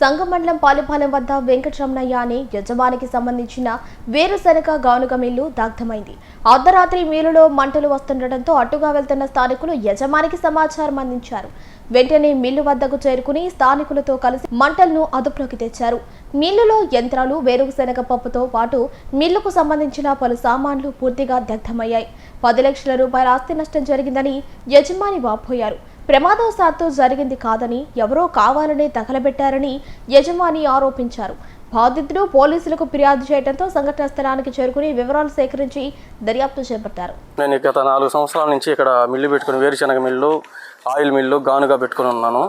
సంగమండలం పాలిపాలెం వద్ద వెంకటరమణయ్య అనే యజమానికి సంబంధించిన వేరుశనగ గానుగ మిల్లు దగ్ధమైంది. అర్ధరాత్రి మిల్లులో మంటలు వస్తుండటంతో అటుగా వెళ్తున్న స్థానికులు యజమానికి సమాచారం అందించారు. వెంటనే మిల్లు వద్దకు చేరుకుని స్థానికులతో కలిసి మంటలను అదుపులోకి తెచ్చారు. మిల్లులో యంత్రాలు, వేరుశనగ పప్పుతో పాటు మిల్లుకు సంబంధించిన పలు సామాన్లు పూర్తిగా దగ్ధమయ్యాయి. 10 లక్షల రూపాయల ఆస్తి నష్టం జరిగిందని యజమాని వాపోయారు. ప్రమాదవశాత్తు జరిగింది కాదని, ఎవరో కావాలనే తగలబెట్టారని యజమాని ఆరోపించారు. బాధితుడు పోలీసులకు ఫిర్యాదు చేయడంతో సంఘటన స్థలానికి చేరుకుని వివరాలు సేకరించి దర్యాప్తు చేపట్టారు. నేను గత 4 సంవత్సరాల నుంచి ఇక్కడ మిల్లు పెట్టుకుని వేరుశనగ మిల్లు, ఆయిల్ మిల్లు, గానుగా పెట్టుకుని ఉన్నాను.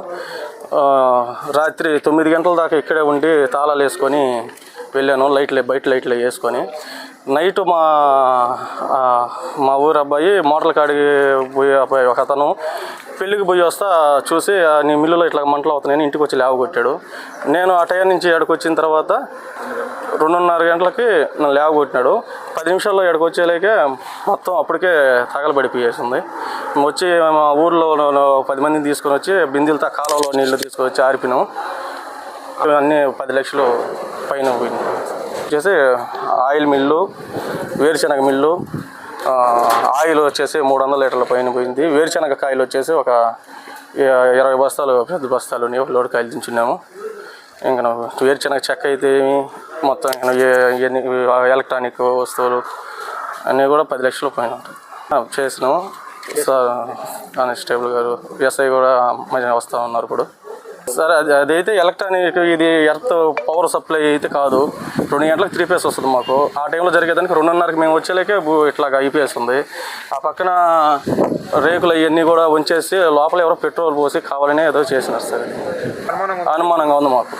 రాత్రి 9 గంటల దాకా ఇక్కడే ఉండి తాళాలు వేసుకొని వెళ్ళాను. బయట లైట్లు వేసుకొని. నైట్ మా ఊరు అబ్బాయి మోటార్ల కాడికి పోయే అబ్బాయి ఒక అతను పెళ్ళికి పోయి వస్తా చూసి నీ మిల్లులో ఇట్లా మంటలు అవుతున్నాయని ఇంటికి వచ్చి లేవగొట్టాడు. నేను ఆ టైం నుంచి ఎక్కడికి వచ్చిన తర్వాత 2:30 గంటలకి నన్ను లేవగొట్టినాడు. 10 నిమిషాల్లో ఎక్కడికి వచ్చేలాగే మొత్తం అప్పటికే తగలబడిపోయేసింది. వచ్చి మా ఊర్లో 10 మందిని తీసుకొని వచ్చి బిందెలతో కాలువలో నీళ్లు తీసుకొని వచ్చి ఆరిపినాం. అన్నీ 10 లక్షలు పైన పోయింది. వచ్చేసి ఆయిల్ మిల్లు, వేరుశనగ మిల్లు, ఆయిల్ వచ్చేసి 300 లీటర్ల పైన పోయింది. వేరుశనగ కాయలు వచ్చేసి ఒక 20 బస్తాలు, పెద్ద బస్తాలు లోడ్ కాయలు దించున్నాము. ఇంకా వేరుశనగ చెక్క అయితే మొత్తం ఎలక్ట్రానిక్ వస్తువులు అన్నీ కూడా 10 లక్షల పైన ఉంటాయి. చేసినాము. కానిస్టేబుల్ గారు, ఎస్ఐ కూడా మంచిగా వస్తూ ఉన్నారు. ఇప్పుడు సరే అదైతే ఎలక్ట్రానిక్, ఇది ఎర్త్ పవర్ సప్లై అయితే కాదు. 2 గంటలకు 3 ఫేస్ వస్తుంది మాకు. ఆ టైంలో జరిగేదానికి 2:30కి మేము వచ్చేలాకే ఇట్లాగా IPS ఉంది. ఆ పక్కన రేకులు అవన్నీ కూడా ఉంచేసి లోపల ఎవరో పెట్రోల్ పోసి కావాలనే ఏదో చేసినారు. సరే అనుమానంగా ఉంది మాకు.